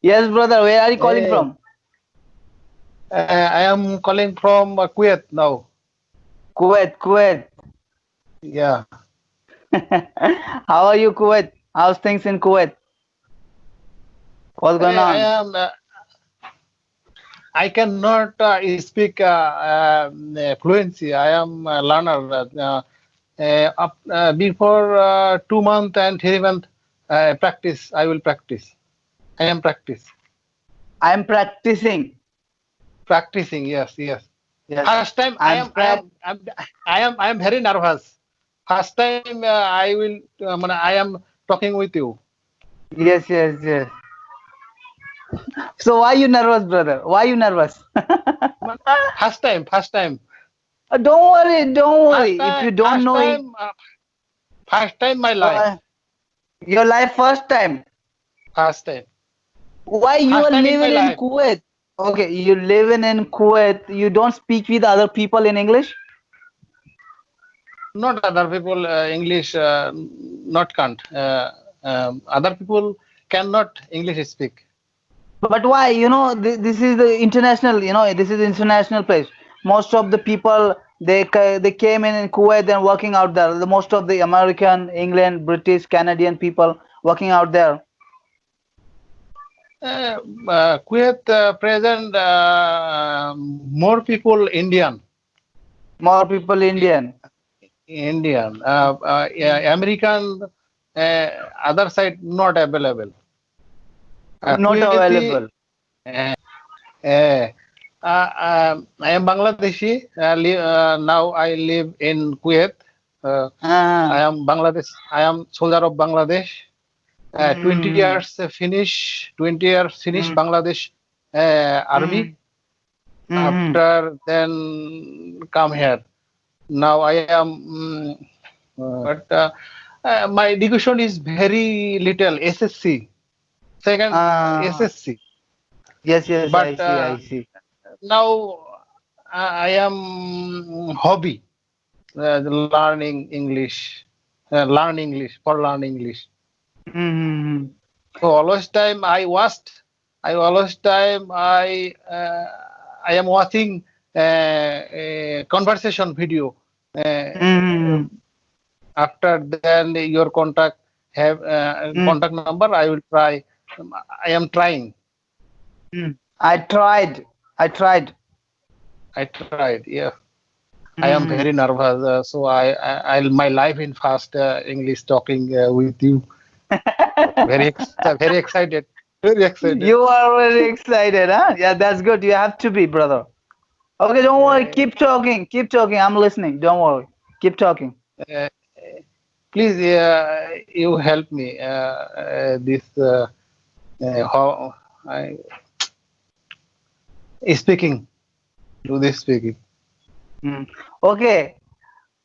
Yes, brother. Where are you calling Hey, from? I am calling from Kuwait now. Kuwait, Kuwait. Yeah, How are you, Kuwait? How's things in Kuwait? What's going I on? am. I cannot speak fluency. I am a learner. Before 2 months and 3 months practice, I will practice. I am practice I'm practicing. practicing. Yes, yes. Yes, First time I'm prac. I am very nervous. First time I will I am talking with you. Yes, yes, yes. So why you nervous, brother? Why you nervous? First time, Don't worry, don't first worry. If time, you don't first know it, time, first time my life. uh, your life first time. First time, Why you are first time in my living in life. Kuwait? Okay, you living in Kuwait. You don't speak with other people in English. Not other people English not can't. Other people cannot English speak. But why? This is the international. This is international place. Most of the people they came in Kuwait and working out there. The most of the American, England, British, Canadian people working out there. Kuwait present more people Indian. More people Indian, Indian, yeah, American, other side not available. not Kuwaiti, available. uh, uh, I am Bangladeshi. Now I live in Kuwait. Uh, I Uh, am Bangladesh. I am soldier of Bangladesh. 20 mm, years finish. 20 years finish mm, Bangladesh army. mm, mm, After then come here. Now I am, but my education is very little. SSC, second uh, SSC. yes, yes, I But see, I see. now I am hobby learning English, learn English. Mm-hmm. So always time I always time I am watching a conversation video. Uh, Mm-hmm. After then your contact have contact number. I will try. I am trying. Mm-hmm. I tried. I tried. I tried. Yeah. I am Mm. very nervous. So I my life in fast English talking with you. Very excited. Very excited. You are very excited, huh? Yeah, that's good. You have to be, brother. Okay, don't worry. Uh, Keep talking. Keep talking. I'm listening. Don't worry. Keep talking. uh, Please, you help me. This how I speaking. Do this speaking. Mm. Okay.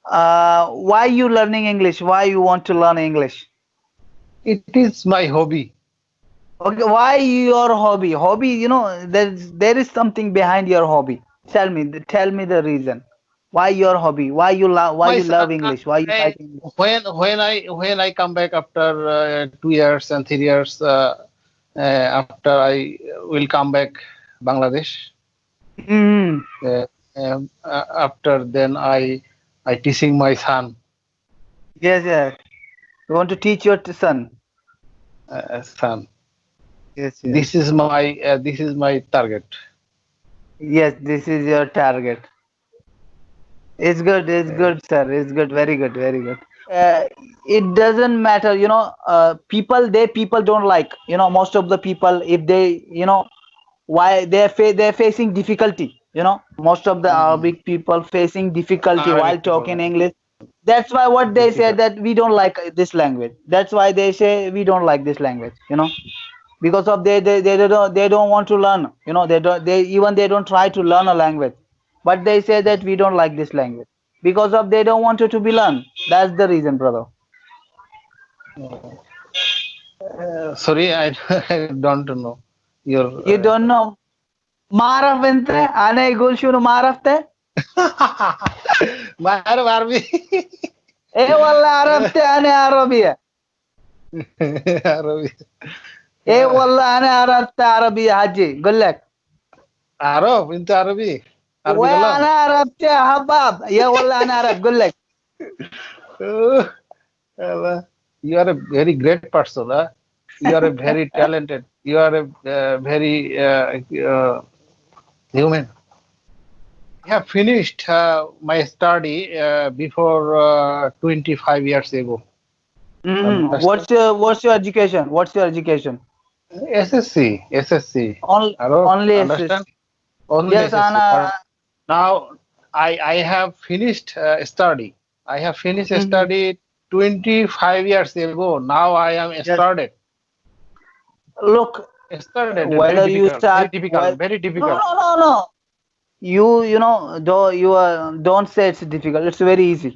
Why you learning English? Why you want to learn English? It is my hobby. Okay, why your hobby? Hobby, there is something behind your hobby. Tell me the reason. Why your hobby? Why My you love English? Why you like English? when I come back after 2 years and 3 years after I will come back Bangladesh. Mm. Uh, After then I teaching my son Yes, yes. You want to teach your son. son. Yes, yes. This is my target. Yes, this is your target. It's Uh, good, sir. It's good. Very good, very good. Uh, it doesn't matter, people don't like, most of the people, if they, why they're facing difficulty, most of the mm, Arabic people facing difficulty while Arabic people. talking English. That's why what they say Difficult. that we don't like this language. That's why they say we don't like this language, because of they don't want to learn, they don't try to learn a language, but they say that we don't like this language because of they don't want it to be learned. That's the reason, brother. Sorry, I, I don't know your. You don't know Maraf ente ane gulshunu marafte Mahar Barbie. e walla arabte ane arabia. Arabic. ايه والله انا عرفت عربي يا حجي، قول لك. عرب انت عربي عربي كلام. وانا عرفت يا حباب، يا والله انا عرف، قول لك. You are a very great person. Huh? You are a very talented. You are a very human. I have finished my study before 25 years ago. Understand? What's your education? What's your education? SSC, SSC. Only Hello, only understand? SSC. Only Yes, SSC. Anna. Now I have finished study. I have finished Mhm. study 25 years ago. Now I am Yes. started. Look, Started very whether you difficult, very start, difficult, well, very no, difficult. no, no, no. You know, don't say it's difficult. It's very easy.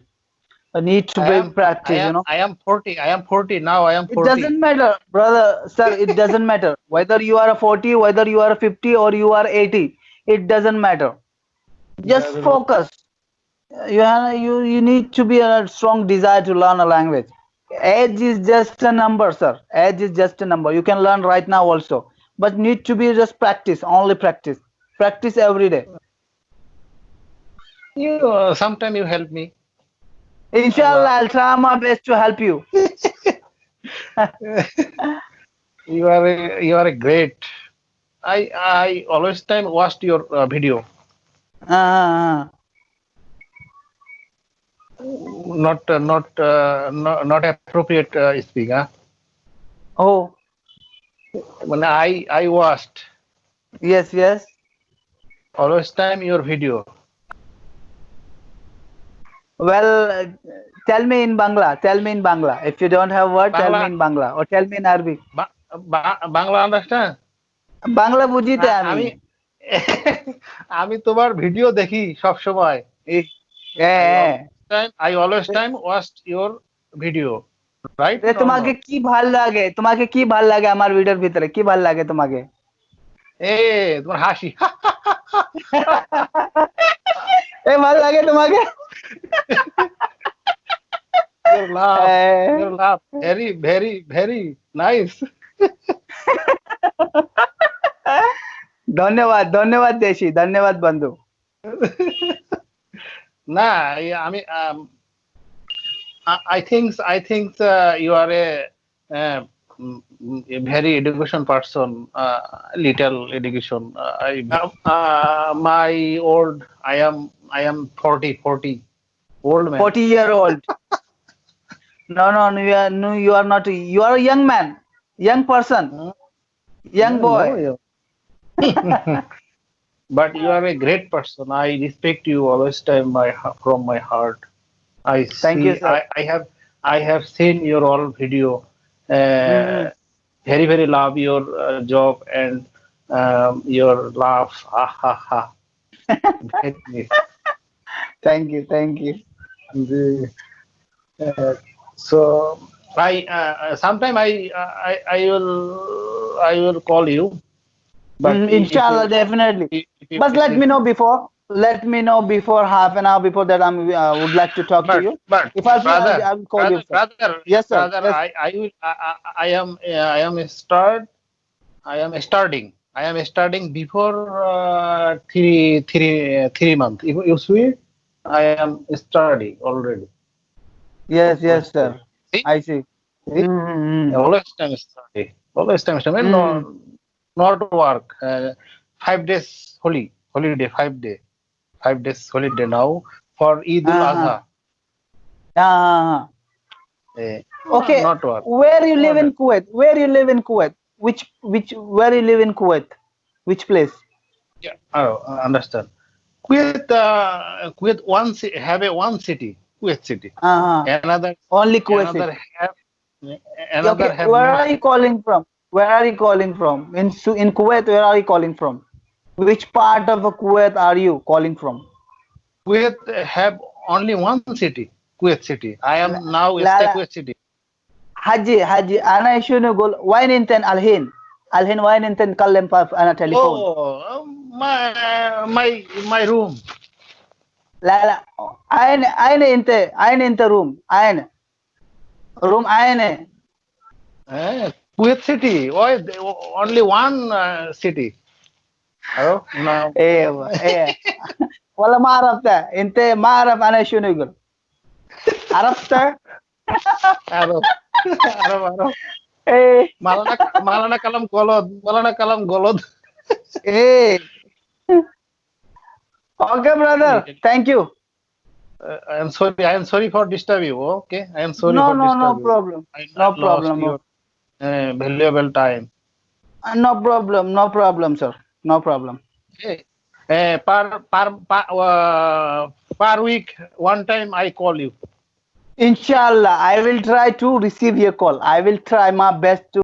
I need to I be am I practice. am I am 40. I am 40 now. I am It 40. doesn't matter, brother, sir. It doesn't matter whether you are a 40, whether you are a 50, or you are 80. It doesn't matter. Just focus. You need to be a strong desire to learn a language. Age is just a number, sir. Age is just a number. You can learn right now also, but need to be just practice. Only practice. Practice every day. You sometime you help me. Inshallah, Allah. I'll try my best to help you. You are a great. I always time watched your video. Uh, Not appropriate speak. Huh? oh, When I watched yes, yes. always time your video. Well, tell me in Bangla. Tell me in Bangla. If you don't have word, tell me Bangla in Bangla or tell me in Arabic. Bangla understand? Bangla বুঝিতে আমি আমি আমি তোমার video দেখি সব সময়। এই হ্যাঁ I always time watched your video. Right? রে, No, তোমাকে no. কি ভাল লাগে, তোমাকে কি ভাল লাগে আমার ভিডিওর ভিতরে, কি ভাল লাগে তোমাকে? এ তোমার হাসি। এ ভাল লাগে তোমাকে? Your laugh. Your laugh. Very, very, very nice. ধন্যবাদ, ধন্যবাদ দেশি, ধন্যবাদ বন্ধু। না, আমি I think you are a very education person, little education. My old, I am 40 old man. 40-year old. No, no, no, no, you are not. You are a young man, young person, young boy. No, but you are a great person. I respect you always time from my heart. I Thank see. you, sir. I have seen your all video. Mhm. Very very love your job and your laugh. Ha ha ha. Very nice. Thank you, thank you. The, so I sometime I will call you. But if Inshallah, you definitely. if you But let message, me know before. Let me know before half an hour before that. I would like to talk to you. but If I feel, brother I'll call you, brother sir. brother Yes, sir. brother Yes. I am starting before 3 months. You see, I am studying already. Yes, yes, sir. See, I see. see? Mm-hmm. Always time study. Always time study. Mm. No, not work. 5 days holiday. 5 day. 5 days holiday now for Eid ul Uh-huh. Adha. Uh-huh. Okay. Not work. Where you live Not in Kuwait? Where you live in Kuwait? Where you live in Kuwait? Which place? Yeah, I understand. Kuwait have a one city, Kuwait city. Uh-huh. Another Only Kuwait another city. have another Okay. have Where no are you city. calling from? Where are you calling from? In Kuwait, where are you calling from? Which part of Kuwait are you calling from? Kuwait have only one city, Kuwait city. I am now La stay la. Kuwait city. Haji, ana shunu gol. Wine inten alhin. Alhin wine inten kallem pa ana telephone. Oh, my room. La la. Aine inte room. Aine. Room aine. Kuwait City. Why only one city? Oh no. ايوه ايه والله ما عرفته انت ما اعرف انا شنو يقول عرفته Arab. Arab. ايه Malana kalam golod. Malana kalam golod. ايه okay brother thank you I am sorry. I am sorry for disturb you. Okay. I am sorry no for no no disturb you. problem I no lost problem your valuable time. no problem no problem sir no problem Okay. Per week, one time I call you. inshallah I will try to receive your call I will try my best to